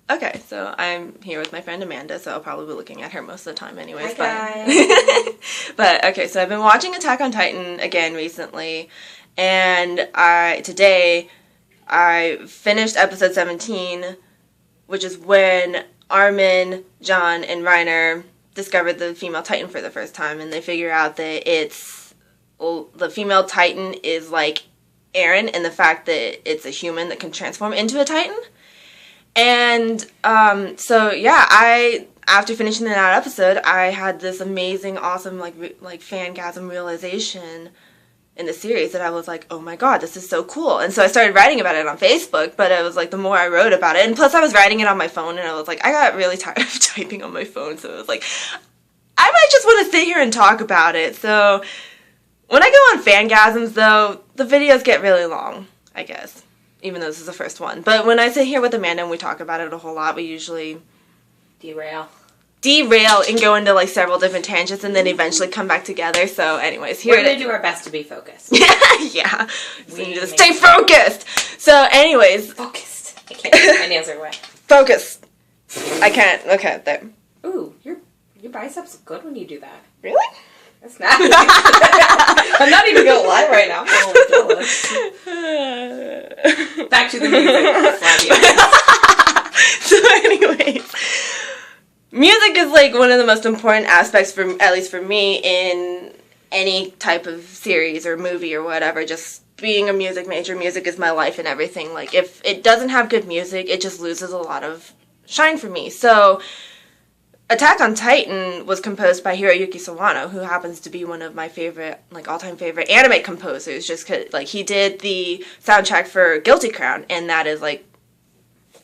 Okay, so I'm here with my friend Amanda, so I'll probably be looking at her most of the time anyways. Hi, guys. But okay, so I've been watching Attack on Titan again recently, and today I finished episode 17, which is when Armin, John, and Reiner discovered the female Titan for the first time, and they figure out that the female Titan is like Eren, and the fact that it's a human that can transform into a Titan. And so yeah, after finishing that episode, I had this amazing, awesome like fangasm realization in the series that I was like, oh my god, this is so cool. And so I started writing about it on Facebook, but it was like the more I wrote about it, and plus I was writing it on my phone, and I was like, I got really tired of typing on my phone, so it was like, I might just want to sit here and talk about it. So when I go on fangasms, though, the videos get really long, I guess. Even though this is the first one. But when I sit here with Amanda and we talk about it a whole lot, we usually Derail and go into like several different tangents and then eventually come back together. So anyways, here We're going to do our best to be focused. Yeah. We need to stay focused. So anyways. Focused. I can't get my nails are wet. Focus. I can't. Okay, there. Ooh, your biceps look good when you do that. Really? That's not. I'm not even going to lie right now. I'm a little jealous. Back to the music. So anyways, music is like one of the most important aspects, at least for me, in any type of series or movie or whatever. Just being a music major, music is my life and everything. Like, if it doesn't have good music, it just loses a lot of shine for me. So Attack on Titan was composed by Hiroyuki Sawano, who happens to be one of my favorite, like, all-time favorite anime composers, just 'cause, like, he did the soundtrack for Guilty Crown, and that is, like,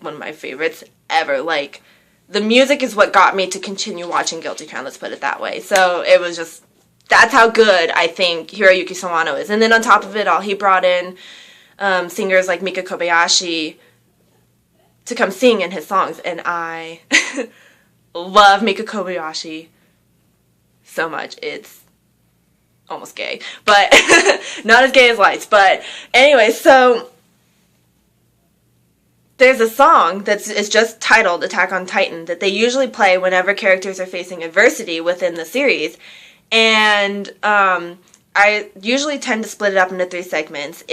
one of my favorites ever. Like, the music is what got me to continue watching Guilty Crown, let's put it that way. So it was just, that's how good I think Hiroyuki Sawano is. And then on top of it all, he brought in singers like Mika Kobayashi to come sing in his songs, and I love Mika Kobayashi so much. It's almost gay, but not as gay as Lights. But anyway, so there's a song it's just titled Attack on Titan that they usually play whenever characters are facing adversity within the series. And I usually tend to split it up into 3 segments.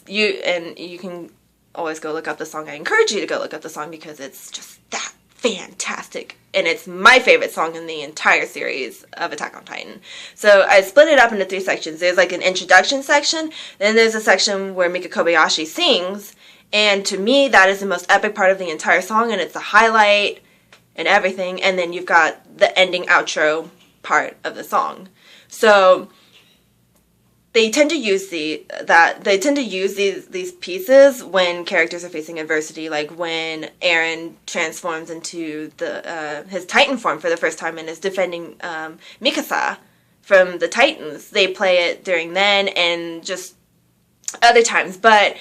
You can always go look up the song. I encourage you to go look up the song because it's just that fantastic, and it's my favorite song in the entire series of Attack on Titan. So I split it up into 3 sections. There's like an introduction section, then there's a section where Mika Kobayashi sings, and to me that is the most epic part of the entire song, and it's the highlight and everything, and then you've got the ending outro part of the song. So they tend to use these pieces when characters are facing adversity, like when Eren transforms into his Titan form for the first time and is defending Mikasa from the Titans. They play it during then and just other times. But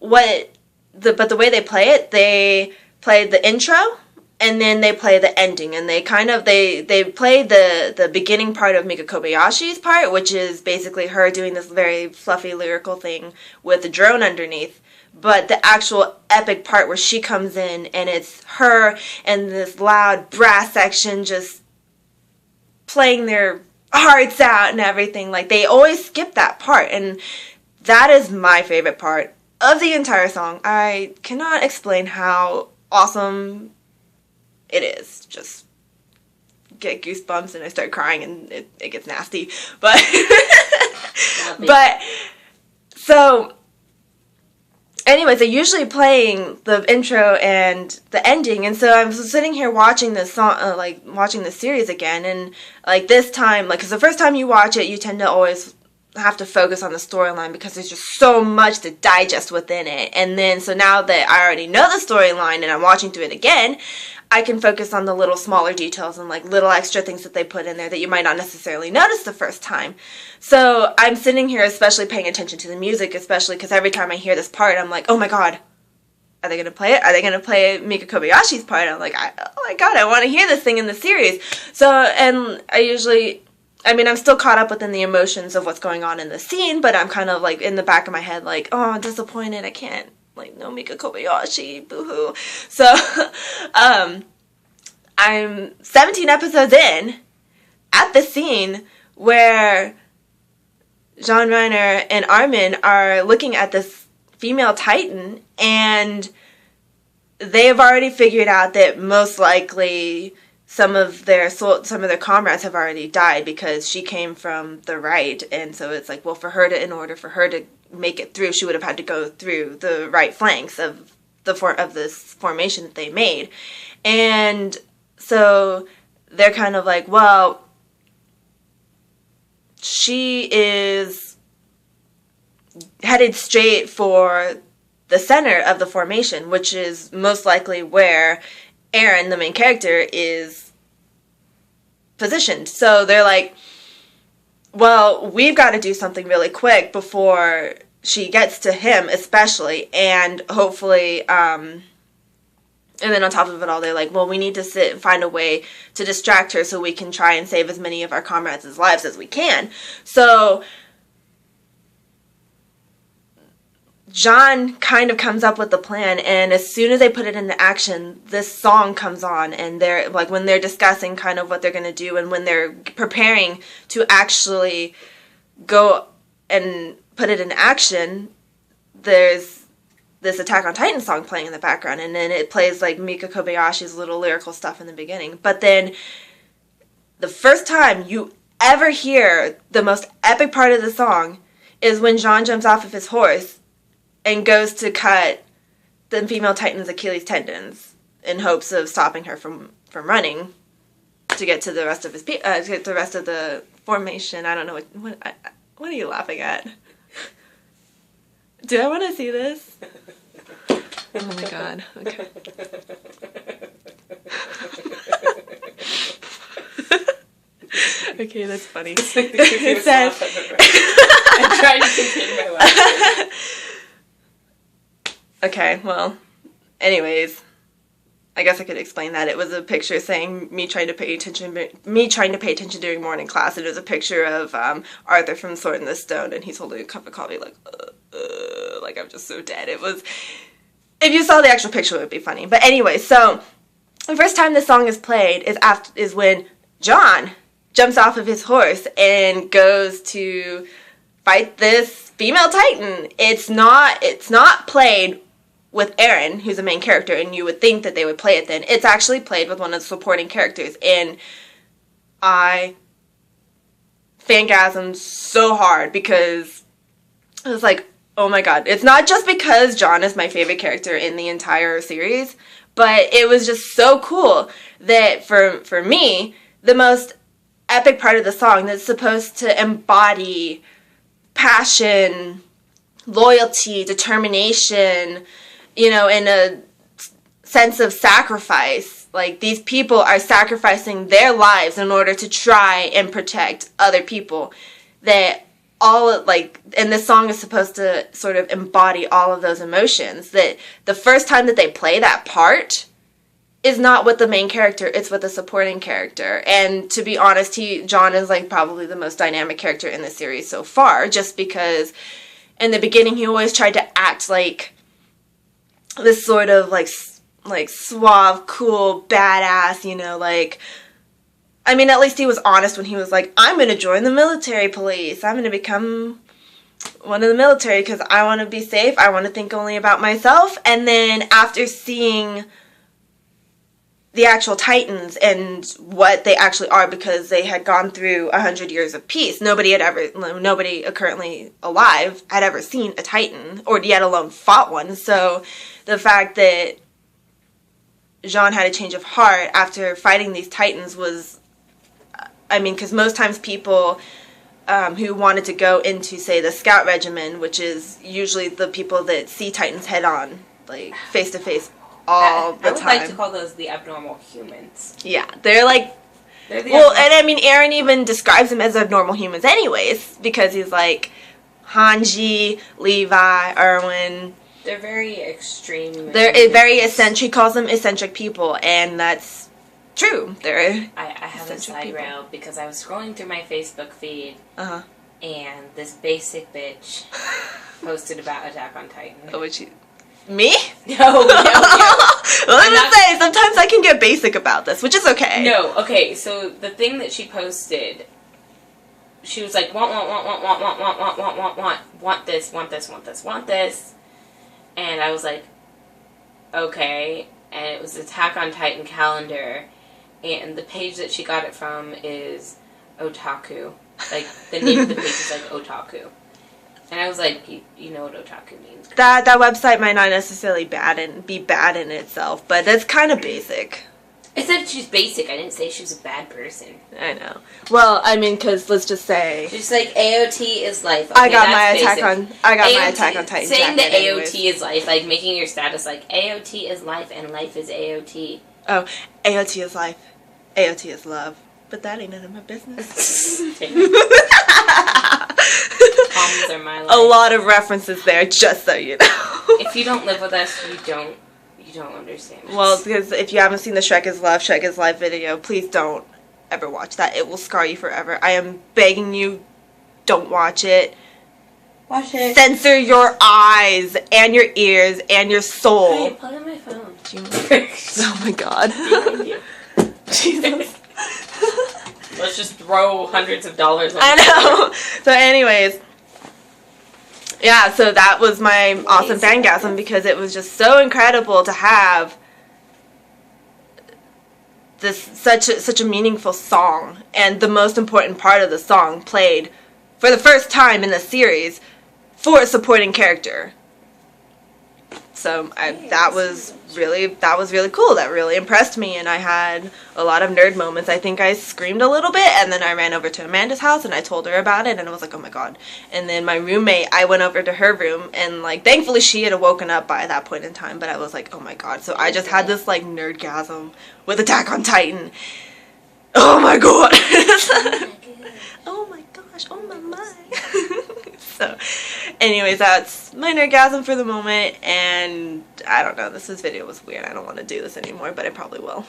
the way they play it, they play the intro and then they play the ending, and they play the beginning part of Mika Kobayashi's part, which is basically her doing this very fluffy lyrical thing with the drone underneath. But the actual epic part where she comes in and it's her and this loud brass section just playing their hearts out and everything, like they always skip that part, and that is my favorite part of the entire song. I cannot explain how awesome it is. Just get goosebumps and I start crying and it gets nasty. But so anyways, they're usually playing the intro and the ending, and so I'm sitting here watching this song, watching the series again, and like this time, like, because the first time you watch it, you tend to always have to focus on the storyline because there's just so much to digest within it. And then, so now that I already know the storyline and I'm watching through it again, I can focus on the little smaller details and like little extra things that they put in there that you might not necessarily notice the first time. So I'm sitting here especially paying attention to the music, especially because every time I hear this part, I'm like, oh my god, are they going to play it? Are they going to play Mika Kobayashi's part? I'm like, oh my god, I want to hear this thing in the series. So, and I'm still caught up within the emotions of what's going on in the scene, but I'm kind of like in the back of my head like, oh, I'm disappointed, I can't like, no Mika Kobayashi, boo-hoo. So, I'm 17 episodes in at the scene where Jean Reiner and Armin are looking at this female Titan, and they've already figured out that most likely some of their comrades have already died because she came from the right, and so it's like, well, in order for her to make it through, she would have had to go through the right flanks of this formation that they made. And so they're kind of like, well, she is headed straight for the center of the formation, which is most likely where Eren, the main character, is positioned. So they're like, well, we've got to do something really quick before she gets to him, especially, and hopefully, and then on top of it all, they're like, well, we need to sit and find a way to distract her so we can try and save as many of our comrades' lives as we can. So John kind of comes up with the plan, and as soon as they put it into action, this song comes on, and they're like, when they're discussing kind of what they're going to do, and when they're preparing to actually go and put it in action, there's this Attack on Titan song playing in the background, and then it plays like Mika Kobayashi's little lyrical stuff in the beginning. But then the first time you ever hear the most epic part of the song is when Jean jumps off of his horse and goes to cut the female Titan's Achilles tendons in hopes of stopping her from running to get to the rest of the formation. I don't know what are you laughing at? Do I want to see this? Oh my god. Okay. Okay, that's funny. It says, I'm trying to contain my laughter. Okay, well, anyways, I guess I could explain that. It was a picture saying me trying to pay attention during morning class, and it was a picture of Arthur from Sword in the Stone, and he's holding a cup of coffee like I'm just so dead. It was, if you saw the actual picture, it would be funny. But anyway, so the first time this song is played is when John jumps off of his horse and goes to fight this female Titan. It's not played with Eren, who's the main character, and you would think that they would play it then. It's actually played with one of the supporting characters, and I fangasmed so hard because I was like, oh my god. It's not just because John is my favorite character in the entire series, but it was just so cool that for me, the most epic part of the song that's supposed to embody passion, loyalty, determination, in a sense of sacrifice. Like, these people are sacrificing their lives in order to try and protect other people. And this song is supposed to sort of embody all of those emotions. That the first time that they play that part is not with the main character, it's with the supporting character. And to be honest, John is like probably the most dynamic character in the series so far, just because in the beginning he always tried to act like this sort of like suave, cool, badass, at least he was honest when he was like, I'm going to join the military police. I'm going to become one of the military because I want to be safe. I want to think only about myself. And then after seeing the actual Titans and what they actually are, because they had gone through 100 years of peace. Nobody currently alive had ever seen a Titan, or yet alone fought one. So the fact that Jean had a change of heart after fighting these Titans was, because most times people who wanted to go into, say, the Scout Regiment, which is usually the people that see Titans head on, like face to face, all the time. I would like to call those the abnormal humans. Yeah, they're like... Eren even describes them as abnormal humans anyways, because he's like Hanji, Levi, Erwin. They're very extreme. They're very eccentric. He calls them eccentric people, and that's true. I have a side rail because I was scrolling through my Facebook feed, and this basic bitch posted about Attack on Titan. Oh, Me? No. Well, let me say, sometimes I can get basic about this, which is okay. No, okay, so the thing that she posted, she was like, want this. And I was like, okay. And it was Attack on Titan calendar. And the page that she got it from is Otaku. Like, the name of the page is like Otaku. And I was like, you know what otaku means. That website might not necessarily be bad in itself, but it's kind of basic. I said she's basic. I didn't say she was a bad person. I know. Well, I mean, because let's just say... She's like, AOT is life. Okay, I got my Attack on Titan saying jacket that anyways. AOT is life, like making your status like, AOT is life and life is AOT. Oh, AOT is life. AOT is love. But that ain't none of my business. Palms are my life. A lot of references there, just so you know. If you don't live with us, you don't understand. Well, because if you haven't seen the Shrek is Love, Shrek is Life video, please don't ever watch that. It will scar you forever. I am begging you, don't watch it. Watch it. Censor your eyes and your ears and your soul. Hey, plug in my phone. Oh my god. Behind you. Jesus. Let's just throw hundreds of dollars on I know. So anyways, yeah, so that was my awesome fangasm because it was just so incredible to have this such a meaningful song, and the most important part of the song played for the first time in the series for a supporting character. So that was really cool. That really impressed me, and I had a lot of nerd moments. I think I screamed a little bit, and then I ran over to Amanda's house and I told her about it, and I was like, oh my god. And then my roommate, I went over to her room, and like thankfully she had woken up by that point in time, but I was like, oh my god. So I just had this like nerdgasm with Attack on Titan. Oh my god. Oh my gosh. Oh my my. So, anyways, that's my nerdgasm for the moment, and I don't know, this video was weird. I don't want to do this anymore, but I probably will.